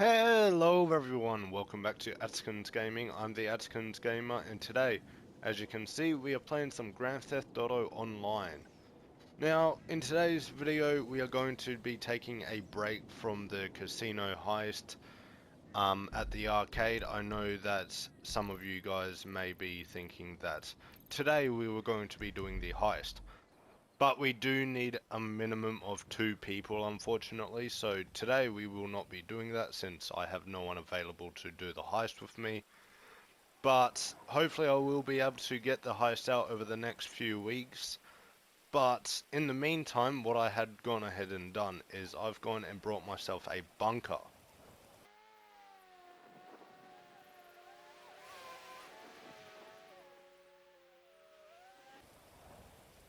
Hello everyone, welcome back to Atkins Gaming. I'm the Atkins Gamer, and today, as you can see, we are playing some Grand Theft Auto Online. Now, in today's video, we are going to be taking a break from the casino heist at the arcade. I know that some of you guys may be thinking that today we were going to be doing the heist. But we do need a minimum of 2 people, unfortunately, so today we will not be doing that since I have no one available to do the heist with me. But hopefully I will be able to get the heist out over the next few weeks. But in the meantime, what I had gone ahead and done is I've gone and brought myself a bunker.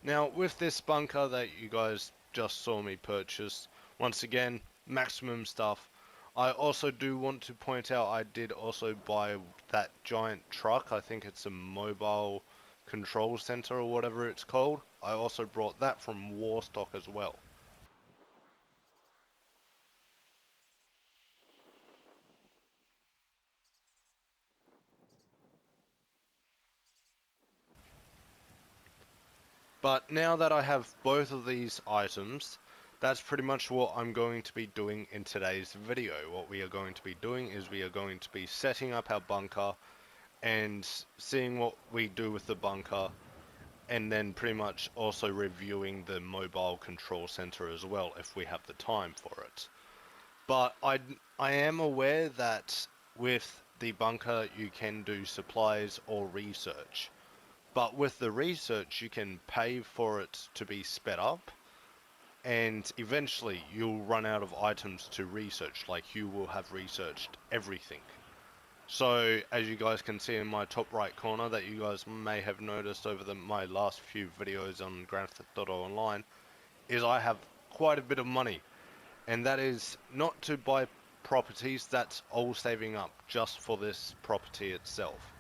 Now, with this bunker that you guys just saw me purchase, once again, maximum stuff. I also do want to point out I did also buy that giant truck. I think it's a mobile control center or whatever it's called. I also brought that from Warstock as well. But now that I have both of these items, that's pretty much what I'm going to be doing in today's video. What we are going to be doing is we are going to be setting up our bunker and seeing what we do with the bunker, and then pretty much also reviewing the mobile control center as well if we have the time for it. But I am aware that with the bunker you can do supplies or research. But with the research you can pay for it to be sped up, and eventually you'll run out of items to research, like you will have researched everything. So, as you guys can see in my top right corner that you guys may have noticed over my last few videos on Grand Theft Auto Online, is I have quite a bit of money. And that is not to buy properties, that's all saving up just for this property itself.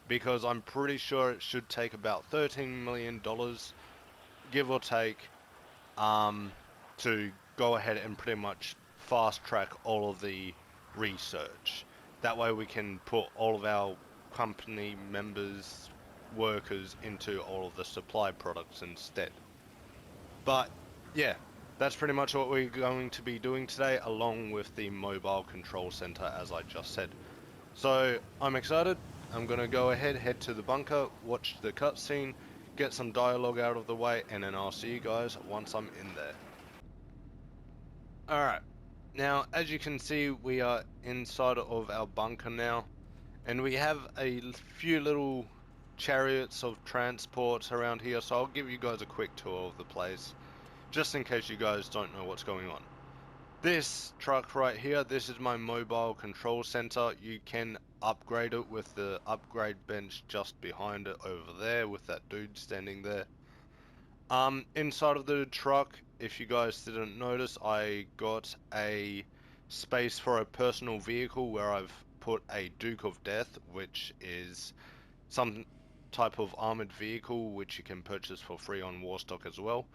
Because I'm pretty sure it should take about $13 million, give or take, to go ahead and pretty much fast track all of the research. That way we can put all of our company members, workers into all of the supply products instead. But yeah, that's pretty much what we're going to be doing today, along with the mobile control center as I just said. So I'm excited. I'm going to go ahead, head to the bunker, watch the cutscene, get some dialogue out of the way, and then I'll see you guys once I'm in there. Alright, now as you can see we are inside of our bunker now, and we have a few little chariots of transport around here, so I'll give you guys a quick tour of the place, just in case you guys don't know what's going on. This truck right here, this is my mobile control center. You can upgrade it with the upgrade bench just behind it over there with that dude standing there. Inside of the truck, if you guys didn't notice, I got a space for a personal vehicle where I've put a Duke of Death, which is some type of armored vehicle which you can purchase for free on Warstock as well.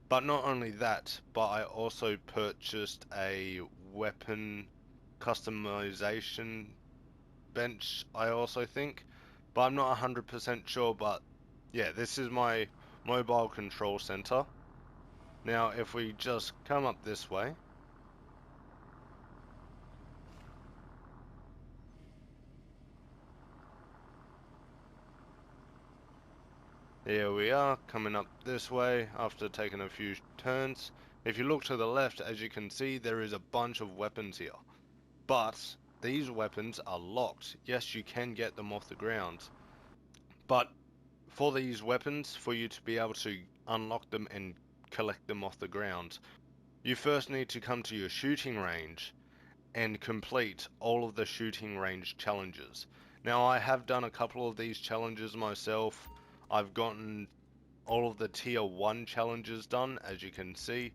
But not only that, but I also purchased a weapon customization bench, I also think. But I'm not 100% sure, but yeah, this is my mobile control center. Now, if we just come up this way, here we are, coming up this way after taking a few turns. If you look to the left, as you can see, there is a bunch of weapons here. But these weapons are locked. Yes, you can get them off the ground. But for these weapons, for you to be able to unlock them and collect them off the ground, you first need to come to your shooting range and complete all of the shooting range challenges. Now, I have done a couple of these challenges myself. I've gotten all of the tier 1 challenges done, as you can see.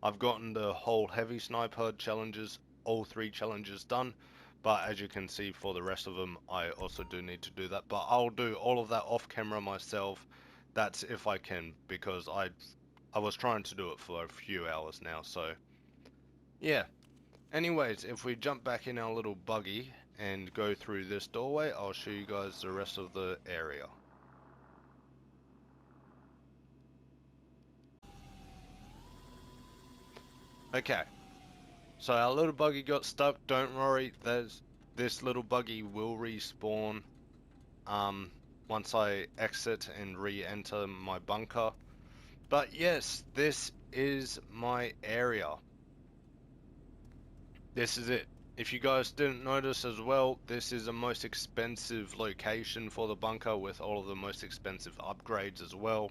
I've gotten the whole heavy sniper challenges, all 3 challenges done. But as you can see, for the rest of them, I also do need to do that. But I'll do all of that off camera myself. That's if I can, because I was trying to do it for a few hours now, so yeah. Anyways, if we jump back in our little buggy and go through this doorway, I'll show you guys the rest of the area. Okay, so our little buggy got stuck. Don't worry, this little buggy will respawn once I exit and re-enter my bunker. But yes, this is my area. This is it. If you guys didn't notice as well, this is the most expensive location for the bunker with all of the most expensive upgrades as well.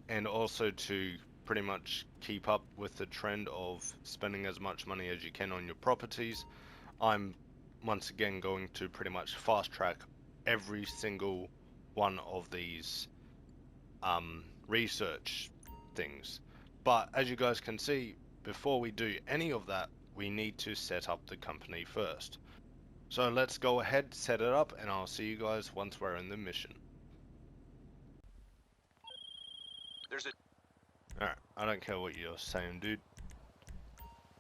And also to pretty much keep up with the trend of spending as much money as you can on your properties, I'm once again going to pretty much fast track every single one of these research things. But as you guys can see, before we do any of that, we need to set up the company first. So let's go ahead, set it up, and I'll see you guys once we're in the mission. Alright, I don't care what you're saying, dude.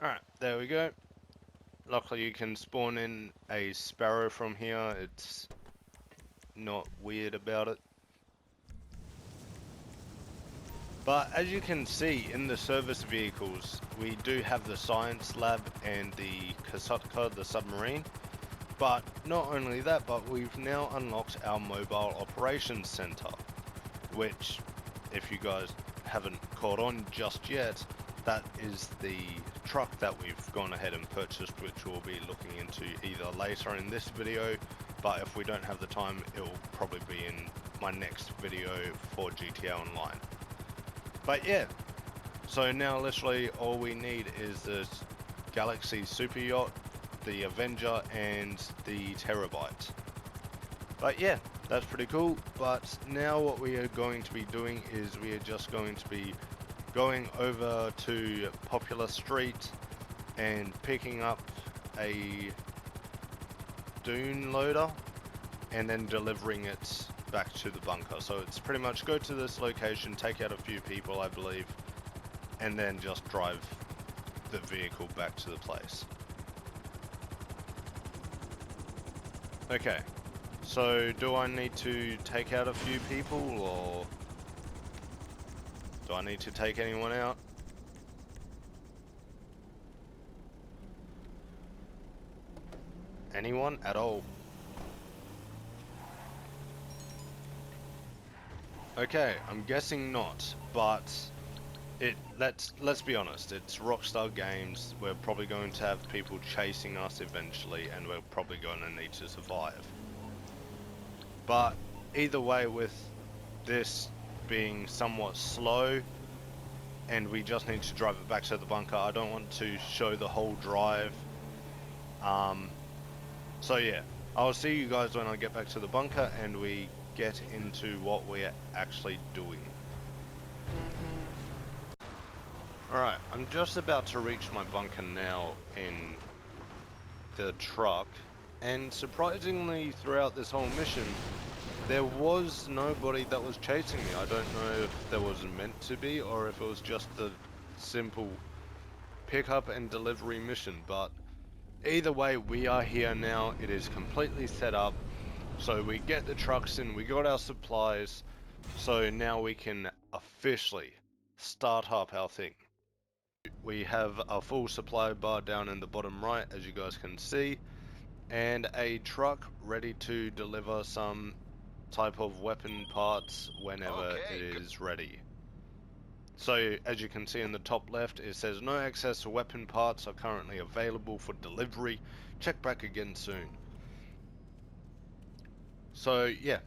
Alright, there we go. Luckily you can spawn in a sparrow from here, it's not weird about it. But as you can see in the service vehicles, we do have the science lab and the Kosatka, the submarine. But not only that, but we've now unlocked our mobile operations center, which, if you guys haven't caught on just yet, that is the truck that we've gone ahead and purchased, which we'll be looking into either later in this video, but if we don't have the time, it will probably be in my next video for GTA Online. But yeah, so now literally all we need is this Galaxy Super Yacht, the Avenger, and the Terabyte. But yeah, that's pretty cool. But now what we are going to be doing is we are just going to be going over to Popular Street and picking up a dune loader and then delivering it back to the bunker. So it's pretty much go to this location, take out a few people, I believe, and then just drive the vehicle back to the place. Okay, so do I need to take out a few people, or do I need to take anyone out? Anyone at all? Okay, I'm guessing not, but let's be honest, it's Rockstar Games. We're probably going to have people chasing us eventually, and we're probably going to need to survive. But either way, with this being somewhat slow and we just need to drive it back to the bunker, I don't want to show the whole drive. So yeah, I'll see you guys when I get back to the bunker and we get into what we're actually doing. Alright, I'm just about to reach my bunker now in the truck, and surprisingly throughout this whole mission there was nobody that was chasing me. I don't know if there was meant to be or if it was just a simple pickup and delivery mission, but either way we are here now. It is completely set up, so we get the trucks in, we got our supplies, so now we can officially start up our thing. We have a full supply bar down in the bottom right, as you guys can see, and a truck ready to deliver some type of weapon parts whenever it is ready. So as you can see in the top left, it says no access to weapon parts are currently available for delivery. Check back again soon. So yeah,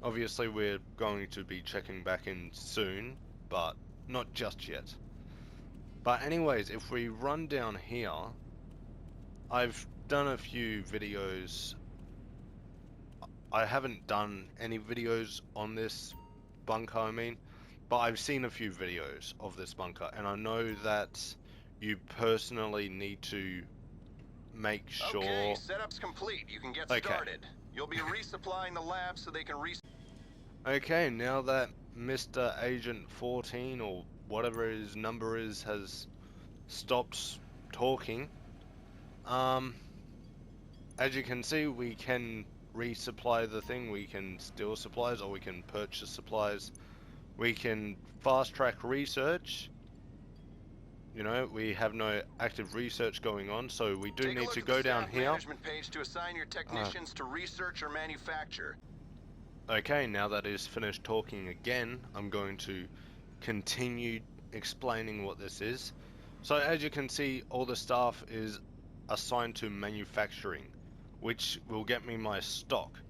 obviously we're going to be checking back in soon, but not just yet. But anyways, if we run down here, I've done a few videos. I haven't done any videos on this bunker, I mean, but I've seen a few videos of this bunker, and I know that you personally need to make sure... Okay, setup's complete. You can get started. You'll be resupplying the lab so they can Okay, now that Mr. Agent 14, or whatever his number is, has stopped talking, As you can see, we can resupply the thing, we can steal supplies, or we can purchase supplies. We can fast track research. You know, we have no active research going on, so we do Take a need look to at the go down staff here. management page to assign your technicians to research or manufacture. Okay, now that is finished talking again, I'm going to continue explaining what this is. So as you can see, all the staff is assigned to manufacturing, which will get me my stock.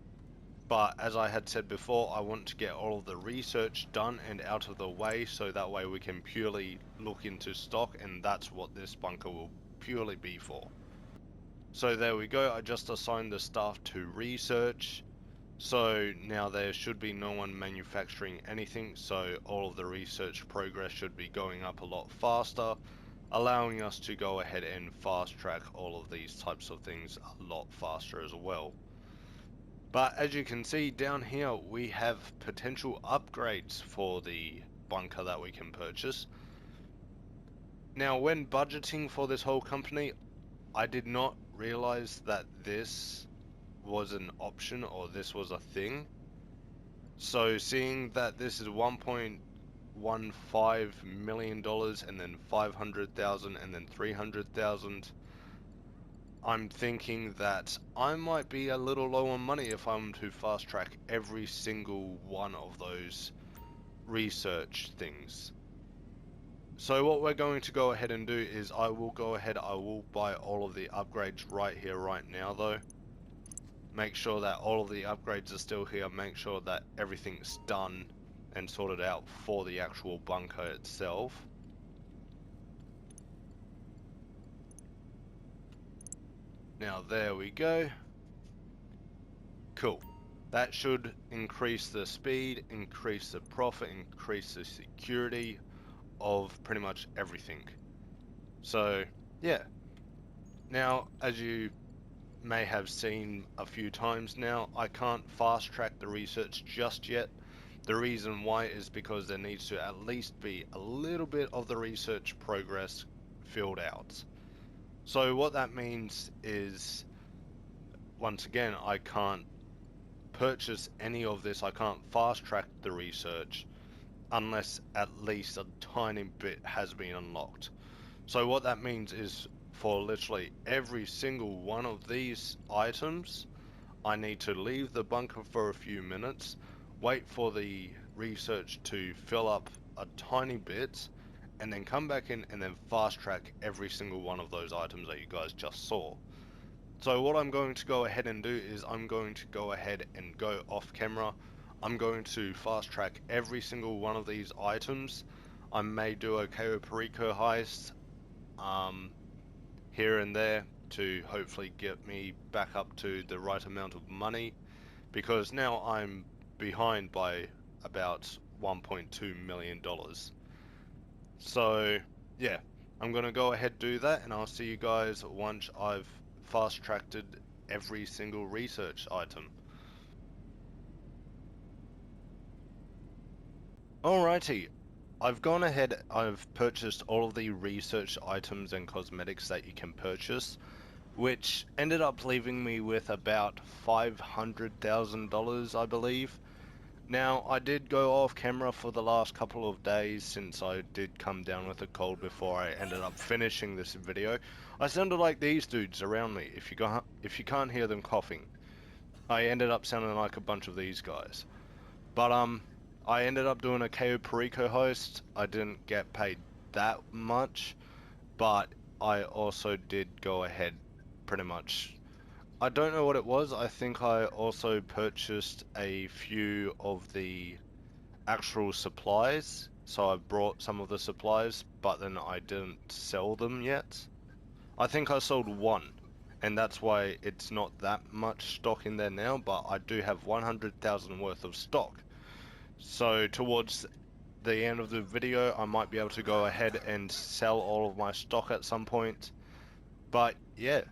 But as I had said before, I want to get all of the research done and out of the way, so that way we can purely look into stock, and that's what this bunker will purely be for. So there we go, I just assigned the staff to research. So now there should be no one manufacturing anything, so all of the research progress should be going up a lot faster, allowing us to go ahead and fast track all of these types of things a lot faster as well. But as you can see down here, we have potential upgrades for the bunker that we can purchase. Now, when budgeting for this whole company, I did not realize that this was an option, or this was a thing. So seeing that this is $1.15 million, and then 500,000, and then 300,000, I'm thinking that I might be a little low on money if I'm to fast track every single one of those research things. So what we're going to go ahead and do is I will buy all of the upgrades right here, right now though. Make sure that all of the upgrades are still here, make sure that everything's done and sorted out for the actual bunker itself. Now there we go. Cool. That should increase the speed, increase the profit, increase the security of pretty much everything. So yeah. Now, as you may have seen a few times now, I can't fast track the research just yet. The reason why is because there needs to at least be a little bit of the research progress filled out. So what that means is, once again, I can't purchase any of this, I can't fast track the research unless at least a tiny bit has been unlocked. So what that means is, for literally every single one of these items, I need to leave the bunker for a few minutes, wait for the research to fill up a tiny bit, and then come back in and then fast track every single one of those items that you guys just saw. So what I'm going to go ahead and do is I'm going to go ahead and go off camera. I'm going to fast track every single one of these items. I may do a Cayo Perico heist here and there to hopefully get me back up to the right amount of money, because now I'm behind by about $1.2 million. So yeah, I'm gonna go ahead do that, and I'll see you guys once I've fast tracked every single research item. Alrighty, I've gone ahead, I've purchased all of the research items and cosmetics that you can purchase, which ended up leaving me with about $500,000, I believe. Now, I did go off camera for the last couple of days since I did come down with a cold before I ended up finishing this video. I sounded like these dudes around me, if you can't hear them coughing. I ended up sounding like a bunch of these guys. But I ended up doing a Cayo Perico host. I didn't get paid that much, but I also did go ahead pretty much. I don't know what it was. I think I also purchased a few of the actual supplies. So I brought some of the supplies, but then I didn't sell them yet. I think I sold one, and that's why it's not that much stock in there now, but I do have 100,000 worth of stock. So towards the end of the video, I might be able to go ahead and sell all of my stock at some point. But yeah.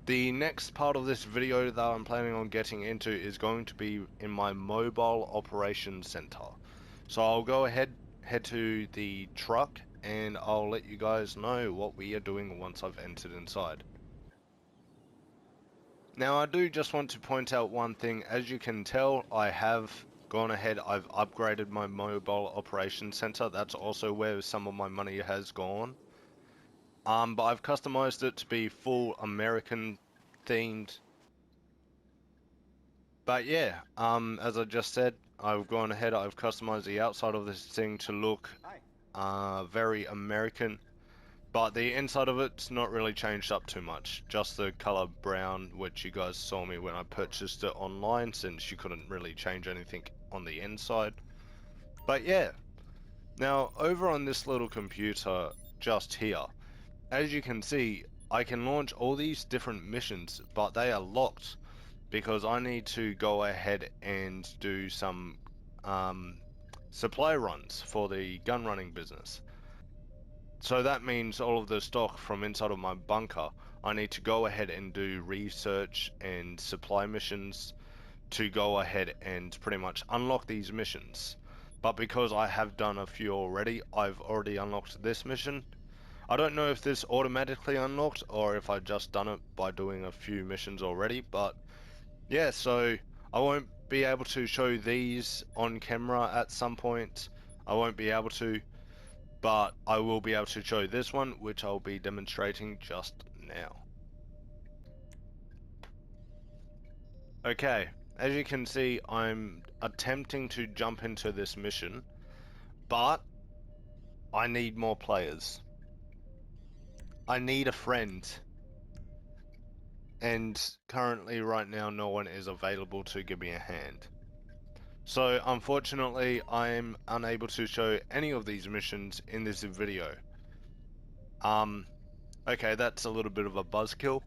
The next part of this video that I'm planning on getting into is going to be in my mobile operations center. So I'll go ahead, head to the truck, and I'll let you guys know what we are doing once I've entered inside. Now I do just want to point out one thing. As you can tell, I have gone ahead, I've upgraded my mobile operations center. That's also where some of my money has gone. But I've customized it to be full American themed. But yeah, as I just said, I've gone ahead, I've customized the outside of this thing to look very American. But the inside of it's not really changed up too much. Just the color brown, which you guys saw me when I purchased it online, since you couldn't really change anything on the inside. But yeah, now over on this little computer just here, as you can see, I can launch all these different missions, but they are locked because I need to go ahead and do some supply runs for the gun running business. So that means all of the stock from inside of my bunker, I need to go ahead and do research and supply missions to go ahead and pretty much unlock these missions. But because I have done a few already, I've already unlocked this mission. I don't know if this automatically unlocked or if I just done it by doing a few missions already, but yeah, so I won't be able to show these on camera at some point. I won't be able to, but I will be able to show this one, which I'll be demonstrating just now. Okay, as you can see, I'm attempting to jump into this mission, but I need more players. I need a friend. And currently, right now, no one is available to give me a hand. So, unfortunately, I'm unable to show any of these missions in this video. Okay, that's a little bit of a buzzkill.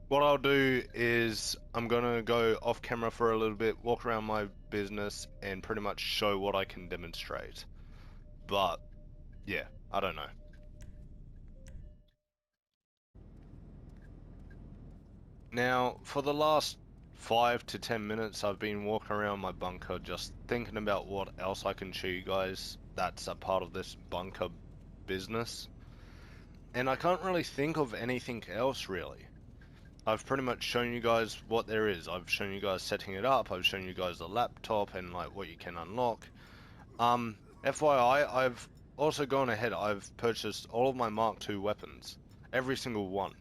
What I'll do is I'm gonna go off camera for a little bit, walk around my business, and pretty much show what I can demonstrate. But, yeah, I don't know. Now, for the last 5 to 10 minutes, I've been walking around my bunker just thinking about what else I can show you guys that's a part of this bunker business. And I can't really think of anything else, really. I've pretty much shown you guys what there is. I've shown you guys setting it up. I've shown you guys the laptop and like what you can unlock. FYI, I've also gone ahead. I've purchased all of my Mark II weapons, every single one.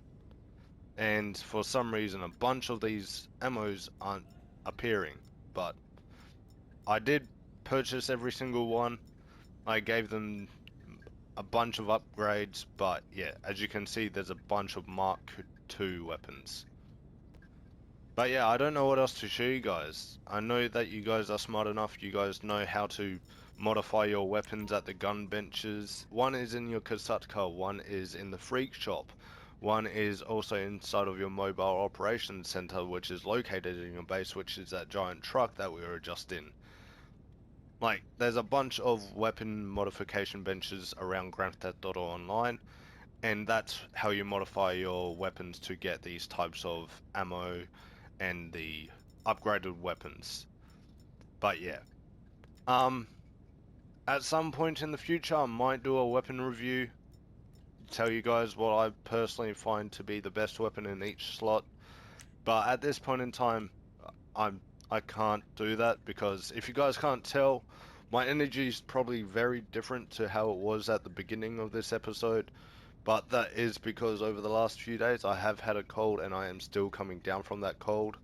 And for some reason, a bunch of these ammos aren't appearing. But I did purchase every single one. I gave them a bunch of upgrades. But yeah, as you can see, there's a bunch of Mark II weapons. But yeah, I don't know what else to show you guys. I know that you guys are smart enough, you guys know how to modify your weapons at the gun benches. One is in your Kasatka, one is in the Freak Shop, one is also inside of your mobile operations center, which is located in your base, which is that giant truck that we were just in. Like, there's a bunch of weapon modification benches around Grand Theft Auto Online, and that's how you modify your weapons to get these types of ammo and the upgraded weapons. But yeah, at some point in the future, I might do a weapon review, tell you guys what I personally find to be the best weapon in each slot. But at this point in time, I can't do that because if you guys can't tell, my energy is probably very different to how it was at the beginning of this episode. But that is because over the last few days I have had a cold and I am still coming down from that cold.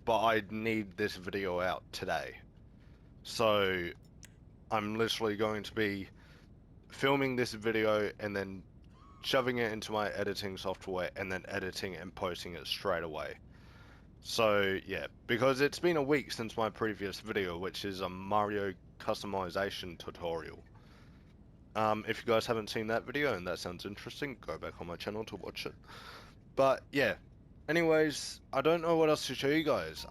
But I need this video out today. So I'm literally going to be filming this video and then shoving it into my editing software and then editing and posting it straight away. So yeah, because it's been a week since my previous video, which is a Mario customization tutorial. If you guys haven't seen that video and that sounds interesting, go back on my channel to watch it. But yeah, anyways, I don't know what else to show you guys.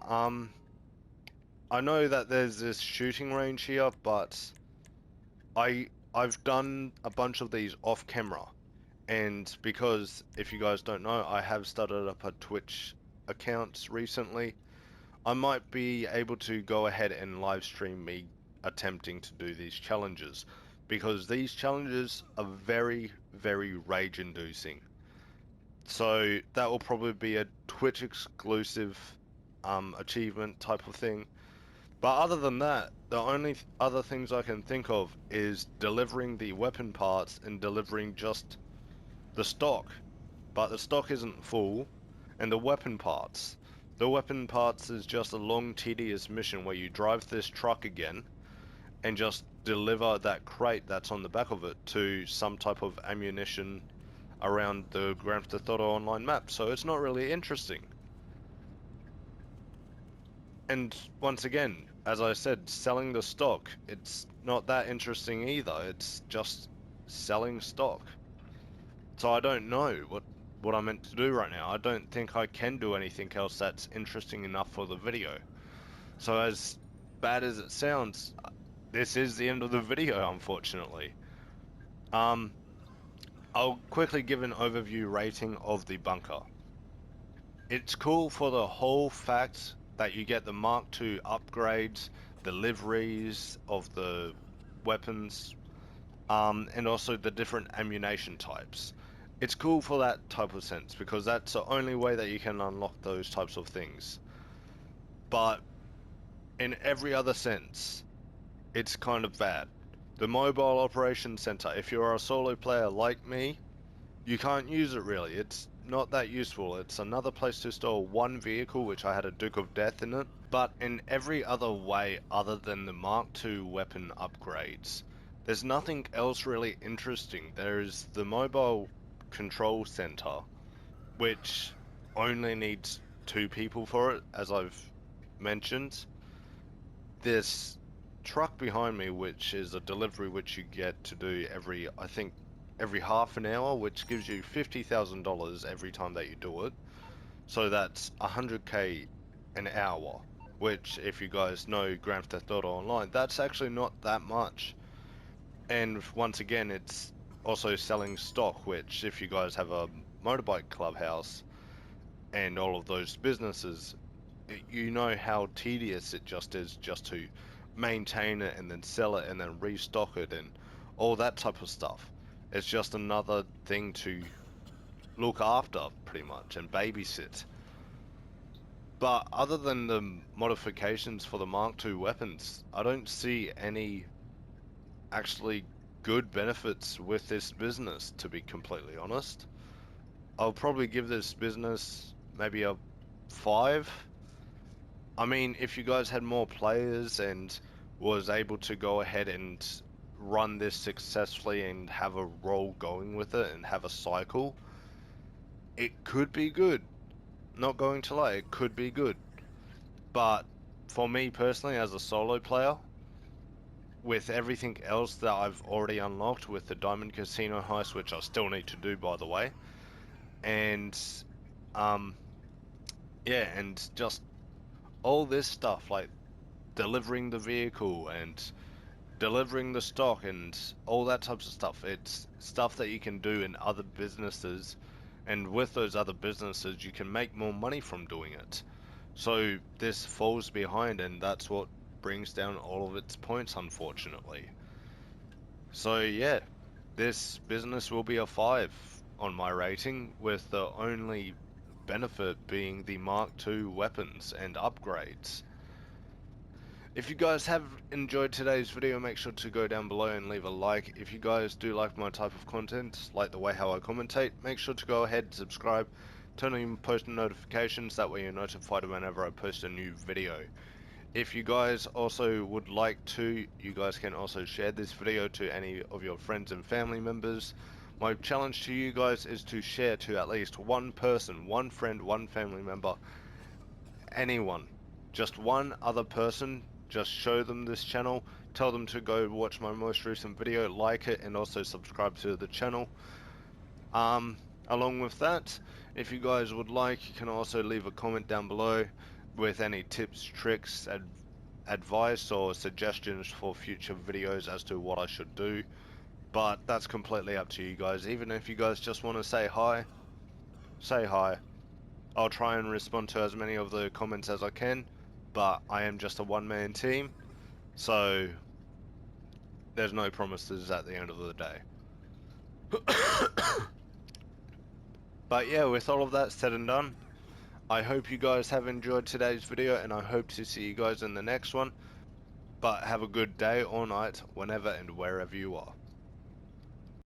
I know that there's this shooting range here, but I've done a bunch of these off camera. And because, if you guys don't know, I have started up a Twitch account recently, I might be able to go ahead and live stream me attempting to do these challenges. Because these challenges are very, very rage inducing. So that will probably be a Twitch exclusive achievement type of thing. But other than that, the only other things I can think of is delivering the weapon parts and delivering just the stock. But the stock isn't full, and the weapon parts. The weapon parts is just a long, tedious mission where you drive this truck again and just deliver that crate that's on the back of it to some type of ammunition around the Grand Theft Auto Online map. So it's not really interesting. And once again, as I said, selling the stock, it's not that interesting either. It's just selling stock. So I don't know what I'm meant to do right now. I don't think I can do anything else that's interesting enough for the video. So as bad as it sounds, this is the end of the video, unfortunately. I'll quickly give an overview rating of the bunker. It's cool for the whole fact that you get the Mark II upgrades, the liveries of the weapons, and also the different ammunition types. It's cool for that type of sense because that's the only way that you can unlock those types of things. But in every other sense, it's kind of bad. The mobile operations center, if you're a solo player like me, you can't use it really. It's not that useful. It's another place to store one vehicle, which I had a Duke of Death in it. But in every other way other than the Mark II weapon upgrades, there's nothing else really interesting. There's the mobile control center, which only needs 2 people for it, as I've mentioned. This truck behind me, which is a delivery which you get to do every, I think, every half an hour, which gives you $50,000 every time that you do it. So that's 100k an hour, which if you guys know Grand Theft Auto Online, that's actually not that much. And once again, it's also selling stock, which if you guys have a motorbike clubhouse and all of those businesses, you know how tedious it just is just to maintain it and then sell it and then restock it and all that type of stuff. It's just another thing to look after pretty much and babysit. But other than the modifications for the Mark II weapons, I don't see any actually good benefits with this business, to be completely honest. I'll probably give this business maybe a 5. I mean, if you guys had more players and was able to go ahead and run this successfully and have a role going with it and have a cycle, it could be good. Not going to lie, it could be good. But for me personally, as a solo player, with everything else that I've already unlocked with the Diamond Casino heist, which I still need to do by the way, and yeah, and just all this stuff like delivering the vehicle and delivering the stock and all that types of stuff. It's stuff that you can do in other businesses, and with those other businesses you can make more money from doing it. So this falls behind, and that's what brings down all of its points, unfortunately. So yeah, this business will be a 5 on my rating, with the only benefit being the Mark II weapons and upgrades. If you guys have enjoyed today's video, make sure to go down below and leave a like. If you guys do like my type of content, like the way how I commentate, make sure to go ahead and subscribe, turn on post notifications, that way you're notified whenever I post a new video. If you guys also would like to, you guys can also share this video to any of your friends and family members. My challenge to you guys is to share to at least one person, one friend, one family member, anyone, just one other person. Just show them this channel, tell them to go watch my most recent video, like it, and also subscribe to the channel. Along with that, if you guys would like, you can also leave a comment down below with any tips, tricks, advice or suggestions for future videos as to what I should do. But that's completely up to you guys. Even if you guys just want to say hi, say hi. I'll try and respond to as many of the comments as I can, but I am just a one-man team, so there's no promises at the end of the day. But yeah, with all of that said and done, I hope you guys have enjoyed today's video, and I hope to see you guys in the next one. But have a good day or night, whenever and wherever you are.